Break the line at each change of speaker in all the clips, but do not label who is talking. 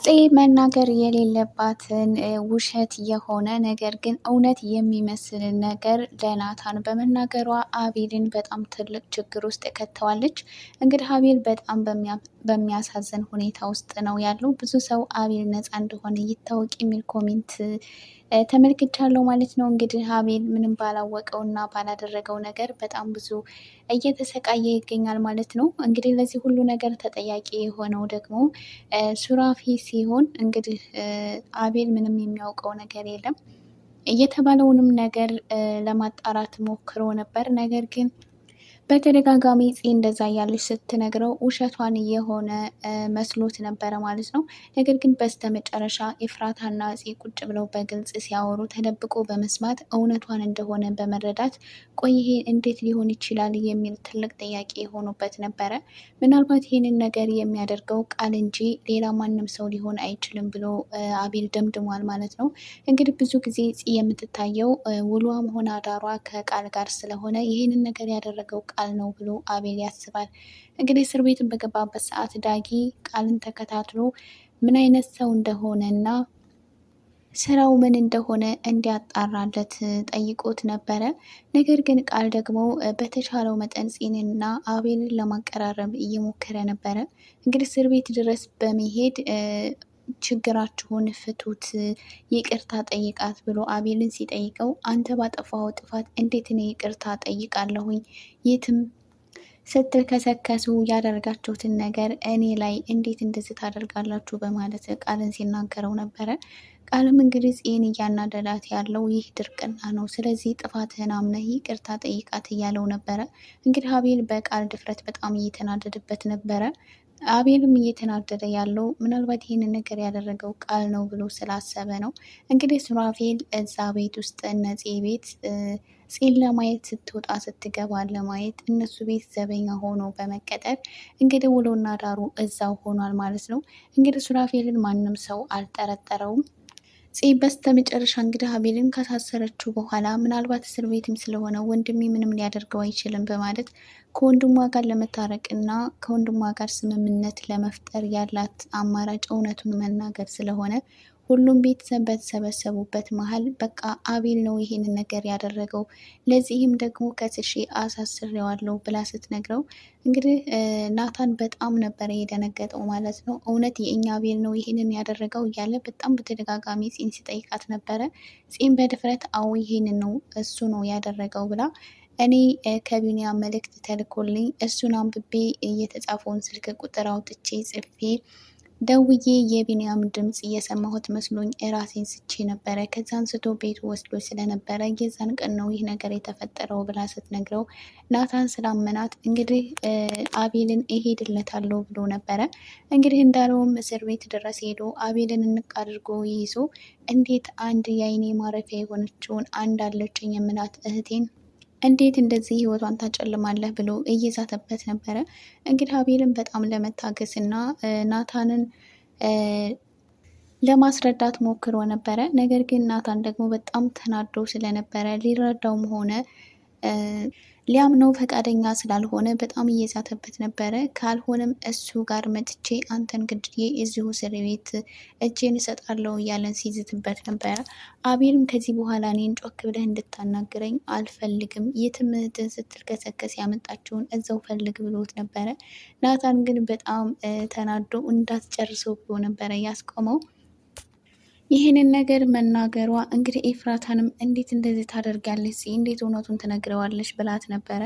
ጽ መናገር የሌለባትን ውሸት የሆነ ነገር ግን እውነት የሚመስል ነገር ለናታን በመናገሯ አቤልን በጣም ትልቅ ችግር ውስጥ ከተዋለች። እንግዲህ አቤል በጣም በሚያሳዝን ሁኔታ ውስጥ ነው ያለው። ብዙ ሰው አቤል ነፃ እንደሆነ ይታወቅ የሚል ኮሜንት ተመልክቻለሁ ማለት ነው። እንግዲህ አቤል ምንም ባላወቀው እና ባላደረገው ነገር በጣም ብዙ እየተሰቃየ ይገኛል ማለት ነው። እንግዲህ ለዚህ ሁሉ ነገር ተጠያቂ የሆነው ደግሞ ሱራፌ ሲሆን እንግዲህ አቤል ምንም የሚያውቀው ነገር የለም። እየተባለውንም ነገር ለማጣራት ሞክሮ ነበር። ነገር ግን በተደጋጋሚ ጽ እንደዛ እያለች ስትነግረው ውሸቷን የሆነ መስሎት ነበረ ማለት ነው። ነገር ግን በስተመጨረሻ ኤፍራታና ጽ ቁጭ ብለው በግልጽ ሲያወሩ ተደብቆ በመስማት እውነቷን እንደሆነ በመረዳት ቆይ ይሄ እንዴት ሊሆን ይችላል የሚል ትልቅ ጥያቄ የሆኑበት ነበረ። ምናልባት ይህንን ነገር የሚያደርገው ቃል እንጂ ሌላ ማንም ሰው ሊሆን አይችልም ብሎ አቤል ደምድሟል ማለት ነው። እንግዲህ ብዙ ጊዜ ጽ የምትታየው ውሏም ሆነ አዳሯ ከቃል ጋር ስለሆነ ይህንን ነገር ያደረገው ቃል ነው ብሎ አቤል ያስባል። እንግዲህ እስር ቤትን በገባበት ሰዓት ዳጊ ቃልን ተከታትሎ ምን አይነት ሰው እንደሆነ እና ስራው ምን እንደሆነ እንዲያጣራለት ጠይቆት ነበረ። ነገር ግን ቃል ደግሞ በተቻለው መጠን ጽንና አቤልን ለማቀራረብ እየሞከረ ነበረ። እንግዲህ እስር ቤት ድረስ በመሄድ ችግራችሁን ፍቱት፣ ይቅርታ ጠይቃት ብሎ አቤልን ሲጠይቀው አንተ ባጠፋው ጥፋት እንዴት እኔ ይቅርታ ጠይቃለሁኝ? የትም ስትልከሰከሱ ያደረጋችሁትን ነገር እኔ ላይ እንዴት እንደዚህ ታደርጋላችሁ? በማለት ቃልን ሲናገረው ነበረ። ቃልም እንግዲህ ጽን እያናደዳት ያለው ይህ ድርቅና ነው። ስለዚህ ጥፋትህን አምነህ ይቅርታ ጠይቃት እያለው ነበረ። እንግዲህ አቤል በቃል ድፍረት በጣም እየተናደደበት ነበረ። አቤልም እየተናደደ ያለው ምናልባት ይህንን ነገር ያደረገው ቃል ነው ብሎ ስላሰበ ነው። እንግዲህ ሱራፌል እዛ ቤት ውስጥ እነ ጽ ቤት ጽን ለማየት ስትወጣ ስትገባ ለማየት እነሱ ቤት ዘበኛ ሆኖ በመቀጠር እንግዲህ ውሎና ዳሩ እዛው ሆኗል ማለት ነው። እንግዲህ ሱራፌልን ማንም ሰው አልጠረጠረውም። ጽ በስተመጨረሻ እንግዲህ አቤልን ካሳሰረችው በኋላ ምናልባት እስር ቤትም ስለሆነ ወንድሜ ምንም ሊያደርገው አይችልም በማለት ከወንድሟ ጋር ለመታረቅና ከወንድሟ ጋር ስምምነት ለመፍጠር ያላት አማራጭ እውነቱን መናገር ስለሆነ ሁሉም ቤተሰብ በተሰበሰቡበት መሀል በቃ አቤል ነው ይሄንን ነገር ያደረገው፣ ለዚህም ደግሞ ከስሼ አሳስሬዋለሁ ብላ ስትነግረው እንግዲህ ናታን በጣም ነበረ የደነገጠው ማለት ነው። እውነት የእኛ አቤል ነው ይሄንን ያደረገው እያለ በጣም በተደጋጋሚ ጽን ሲጠይቃት ነበረ። ጽን በድፍረት አዎ ይሄንን ነው እሱ ነው ያደረገው ብላ እኔ ከቢኒያም መልእክት ተልኮልኝ እሱን አንብቤ የተጻፈውን ስልክ ቁጥር አውጥቼ ጽፌ ደውዬ የቢኒያም ድምፅ እየሰማሁት መስሎኝ ራሴን ስቼ ነበረ። ከዛ አንስቶ ቤቱ ወስዶ ስለነበረ የዛን ቀን ነው ይህ ነገር የተፈጠረው ብላ ስትነግረው ናታን ስላመናት እንግዲህ አቤልን እሄድለታለሁ ብሎ ነበረ። እንግዲህ እንዳለውም እስር ቤት ድረስ ሄዶ አቤልን እንቅ አድርጎ ይይዞ እንዴት አንድ የአይኔ ማረፊያ የሆነችውን አንድ አለችኝ የምላት እህቴን እንዴት እንደዚህ ህይወቷን ታጨልማለህ ብሎ እየዛተበት ነበረ። እንግዲህ አቤልን በጣም ለመታገስ እና ናታንን ለማስረዳት ሞክሮ ነበረ። ነገር ግን ናታን ደግሞ በጣም ተናዶ ስለነበረ ሊረዳውም ሆነ ሊያምነው ፈቃደኛ ስላልሆነ በጣም እየዛተበት ነበረ። ካልሆነም እሱ ጋር መጥቼ አንተን ግድዬ እዚሁ እስር ቤት እጄን እሰጣለሁ እያለን ሲዝትበት ነበረ። አቤልም ከዚህ በኋላ እኔን ጮክ ብለህ እንድታናግረኝ አልፈልግም፣ የትም እህትህን ስትልከሰከስ ያመጣችውን እዛው ፈልግ ብሎት ነበረ። ናታን ግን በጣም ተናዶ እንዳትጨርሰው ብሎ ነበረ ያስቆመው። ይህንን ነገር መናገሯ እንግዲህ ኤፍራታንም እንዴት እንደዚህ ታደርጋለች ጽ እንዴት እውነቱን ትነግረዋለች ብላት ነበረ።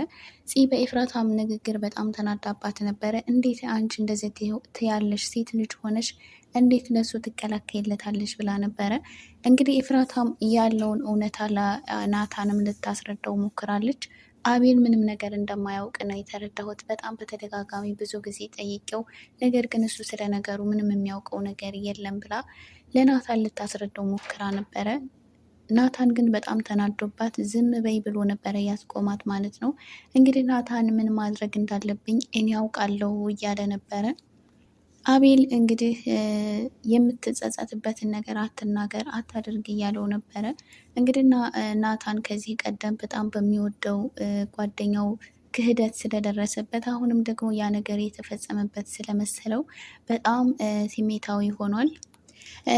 ጽ በኤፍራታም ንግግር በጣም ተናዳባት ነበረ። እንዴት አንቺ እንደዚህ ትያለሽ? ሴት ልጅ ሆነሽ እንዴት ለሱ ትከላከይለታለች ብላ ነበረ። እንግዲህ ኤፍራታም ያለውን እውነታ ናታንም ልታስረዳው ሞክራለች። አቤል ምንም ነገር እንደማያውቅ ነው የተረዳሁት። በጣም በተደጋጋሚ ብዙ ጊዜ ጠይቄው፣ ነገር ግን እሱ ስለ ነገሩ ምንም የሚያውቀው ነገር የለም ብላ ለናታን ልታስረዳው ሞክራ ነበረ። ናታን ግን በጣም ተናዶባት ዝም በይ ብሎ ነበረ ያስቆማት ማለት ነው። እንግዲህ ናታን ምን ማድረግ እንዳለብኝ እኔ ያውቃለሁ እያለ ነበረ። አቤል እንግዲህ የምትጸጸትበትን ነገር አትናገር፣ አታድርግ እያለው ነበረ። እንግዲህ ናታን ከዚህ ቀደም በጣም በሚወደው ጓደኛው ክህደት ስለደረሰበት አሁንም ደግሞ ያ ነገር የተፈጸመበት ስለመሰለው በጣም ስሜታዊ ሆኗል።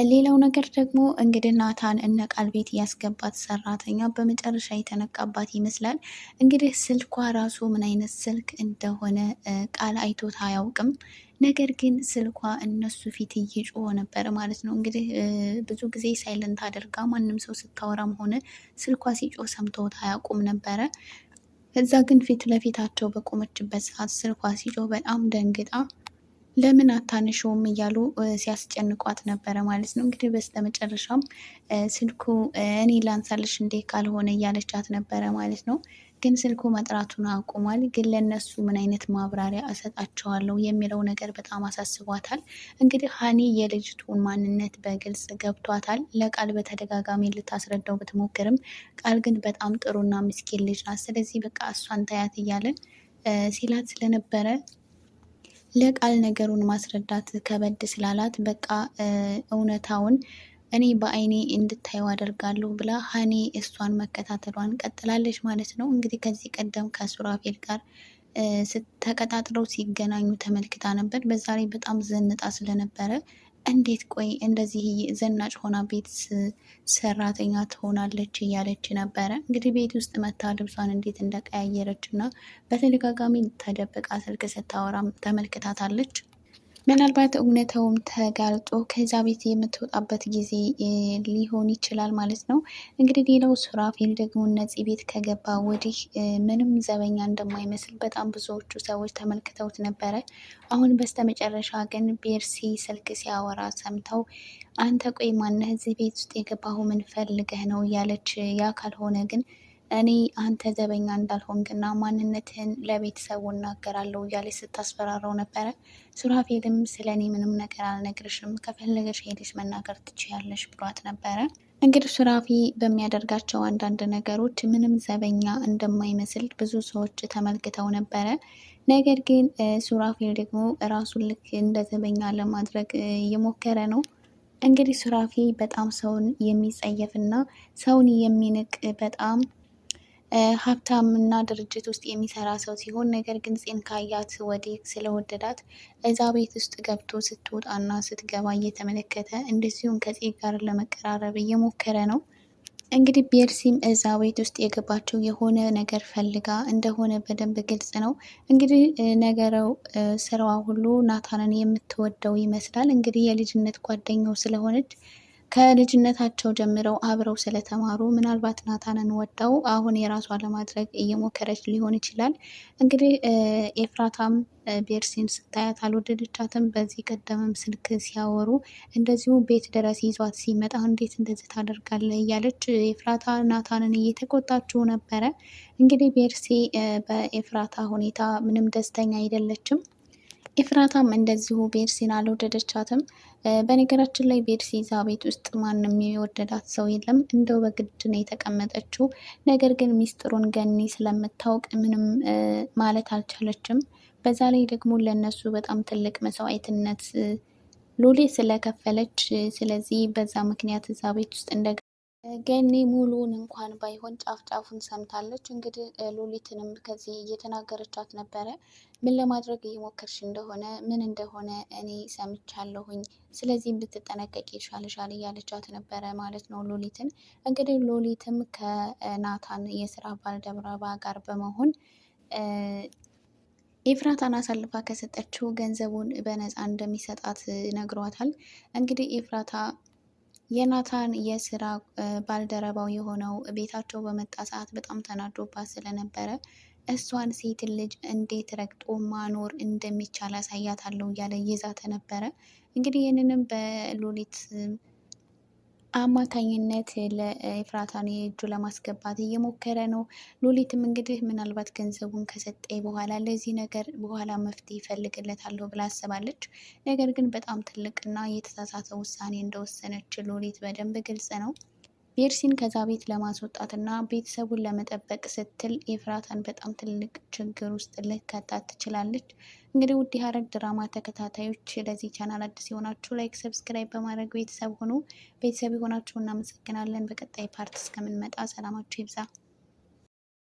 ሌላው ነገር ደግሞ እንግዲህ ናታን እነ ቃል ቤት ያስገባት ሰራተኛ በመጨረሻ የተነቃባት ይመስላል። እንግዲህ ስልኳ ራሱ ምን አይነት ስልክ እንደሆነ ቃል አይቶት አያውቅም። ነገር ግን ስልኳ እነሱ ፊት እየጮኸ ነበር ማለት ነው። እንግዲህ ብዙ ጊዜ ሳይለንት አድርጋ ማንም ሰው ስታወራም ሆነ ስልኳ ሲጮህ ሰምተውት አያውቁም ነበረ። እዛ ግን ፊት ለፊታቸው በቆመችበት ሰዓት ስልኳ ሲጮህ በጣም ደንግጣ ለምን አታነሺውም እያሉ ሲያስጨንቋት ነበረ ማለት ነው። እንግዲህ በስተመጨረሻም ስልኩ እኔ ላንሳልሽ እንዴ ካልሆነ እያለቻት ነበረ ማለት ነው። ግን ስልኩ መጥራቱን አቁሟል። ግን ለነሱ ምን አይነት ማብራሪያ እሰጣቸዋለሁ የሚለው ነገር በጣም አሳስቧታል። እንግዲህ ሀኒ የልጅቱን ማንነት በግልጽ ገብቷታል። ለቃል በተደጋጋሚ ልታስረዳው ብትሞክርም ቃል ግን በጣም ጥሩና ምስኪን ልጅ ናት። ስለዚህ በቃ እሷን ታያት እያለን ሲላት ስለነበረ ለቃል ነገሩን ማስረዳት ከበድ ስላላት በቃ እውነታውን እኔ በአይኔ እንድታየው አደርጋለሁ ብላ ሀኒ እሷን መከታተሏን ቀጥላለች ማለት ነው። እንግዲህ ከዚህ ቀደም ከሱራፌል ጋር ተቀጣጥረው ሲገናኙ ተመልክታ ነበር። በዛ ላይ በጣም ዘንጣ ስለነበረ እንዴት ቆይ እንደዚህ ዘናጭ ሆና ቤት ሰራተኛ ትሆናለች እያለች ነበረ። እንግዲህ ቤት ውስጥ መታ ልብሷን እንዴት እንደቀያየረች እና በተደጋጋሚ ተደብቃ ስልክ ስታወራም ተመልክታታለች። ምናልባት እውነታውም ተጋልጦ ከዛ ቤት የምትወጣበት ጊዜ ሊሆን ይችላል ማለት ነው። እንግዲህ ሌላው ሱራፌል ደግሞ ነፂ ቤት ከገባ ወዲህ ምንም ዘበኛ እንደማይመስል በጣም ብዙዎቹ ሰዎች ተመልክተውት ነበረ። አሁን በስተመጨረሻ ግን ቤርሲ ስልክ ሲያወራ ሰምተው አንተ ቆይ ማነህ እዚህ ቤት ውስጥ የገባሁ ምን ፈልገህ ነው እያለች ያ ካልሆነ ግን እኔ አንተ ዘበኛ እንዳልሆንክና ማንነትህን ለቤተሰቡ እናገራለሁ እያለች ስታስፈራረው ነበረ። ሱራፌልም ስለ እኔ ምንም ነገር አልነግርሽም፣ ከፈለገሽ ሄደሽ መናገር ትችያለሽ ብሏት ነበረ። እንግዲህ ሱራፌ በሚያደርጋቸው አንዳንድ ነገሮች ምንም ዘበኛ እንደማይመስል ብዙ ሰዎች ተመልክተው ነበረ። ነገር ግን ሱራፌል ደግሞ ራሱን ልክ እንደ ዘበኛ ለማድረግ እየሞከረ ነው። እንግዲህ ሱራፌ በጣም ሰውን የሚጸየፍና ሰውን የሚንቅ በጣም ሀብታም እና ድርጅት ውስጥ የሚሰራ ሰው ሲሆን ነገር ግን ፂን ካያት ወዲህ ስለወደዳት እዛ ቤት ውስጥ ገብቶ ስትወጣና ስትገባ እየተመለከተ እንደዚሁም ከፂ ጋር ለመቀራረብ እየሞከረ ነው። እንግዲህ ቤርሲም እዛ ቤት ውስጥ የገባቸው የሆነ ነገር ፈልጋ እንደሆነ በደንብ ግልጽ ነው። እንግዲህ ነገረው ስራዋ ሁሉ ናታንን የምትወደው ይመስላል። እንግዲህ የልጅነት ጓደኛው ስለሆነች ከልጅነታቸው ጀምረው አብረው ስለተማሩ ምናልባት ናታንን ወዳው አሁን የራሷ ለማድረግ እየሞከረች ሊሆን ይችላል። እንግዲህ ኤፍራታም ቤርሲን ስታያት አልወደደቻትም። በዚህ ቀደምም ስልክ ሲያወሩ እንደዚሁ ቤት ድረስ ይዟት ሲመጣ እንዴት እንደዚህ ታደርጋለህ እያለች ኤፍራታ ናታንን እየተቆጣችው ነበረ። እንግዲህ ቤርሲ በኤፍራታ ሁኔታ ምንም ደስተኛ አይደለችም። ኤፍራታም እንደዚሁ ቤርሲን አልወደደቻትም። በነገራችን ላይ ቤርሲ እዛ ቤት ውስጥ ማንም የወደዳት ሰው የለም። እንደው በግድ ነው የተቀመጠችው። ነገር ግን ሚስጥሩን ገኒ ስለምታውቅ ምንም ማለት አልቻለችም። በዛ ላይ ደግሞ ለነሱ በጣም ትልቅ መስዋዕትነት ሎሌ ስለከፈለች፣ ስለዚህ በዛ ምክንያት እዛ ቤት ውስጥ ገኒ ሙሉውን እንኳን ባይሆን ጫፍ ጫፉን ሰምታለች። እንግዲህ ሉሊትንም ከዚህ እየተናገረቻት ነበረ። ምን ለማድረግ እየሞከርሽ እንደሆነ ምን እንደሆነ እኔ ሰምቻለሁኝ፣ ስለዚህ ብትጠነቀቂ ይሻልሻል እያለቻት ነበረ ማለት ነው ሉሊትን። እንግዲህ ሉሊትም ከናታን የስራ ባልደረባ ጋር በመሆን ኤፍራታን አሳልፋ ከሰጠችው ገንዘቡን በነፃ እንደሚሰጣት ነግሯታል። እንግዲህ ኤፍራታ የናታን የስራ ባልደረባው የሆነው ቤታቸው በመጣ ሰዓት በጣም ተናዶባት ስለነበረ እሷን ሴት ልጅ እንዴት ረግጦ ማኖር እንደሚቻል አሳያታለሁ እያለ ይዛተ ነበረ። እንግዲህ ይህንንም በሉሊት አማካኝነት ለኤፍራታን የእጁ ለማስገባት እየሞከረ ነው። ሉሊትም እንግዲህ ምናልባት ገንዘቡን ከሰጠኝ በኋላ ለዚህ ነገር በኋላ መፍትሄ ይፈልግለታለሁ ብላ አስባለች። ነገር ግን በጣም ትልቅና የተሳሳተ ውሳኔ እንደወሰነች ሉሊት በደንብ ግልጽ ነው። ቤርሲን ከዛ ቤት ለማስወጣት እና ቤተሰቡን ለመጠበቅ ስትል ኤፍራታን በጣም ትልቅ ችግር ውስጥ ልትከታት ትችላለች። እንግዲህ ውድ የሐረግ ድራማ ተከታታዮች ለዚህ ቻናል አዲስ የሆናችሁ ላይክ፣ ሰብስክራይብ በማድረግ ቤተሰብ ሆኑ። ቤተሰብ የሆናችሁ እናመሰግናለን። በቀጣይ ፓርት እስከምንመጣ ሰላማችሁ ይብዛ።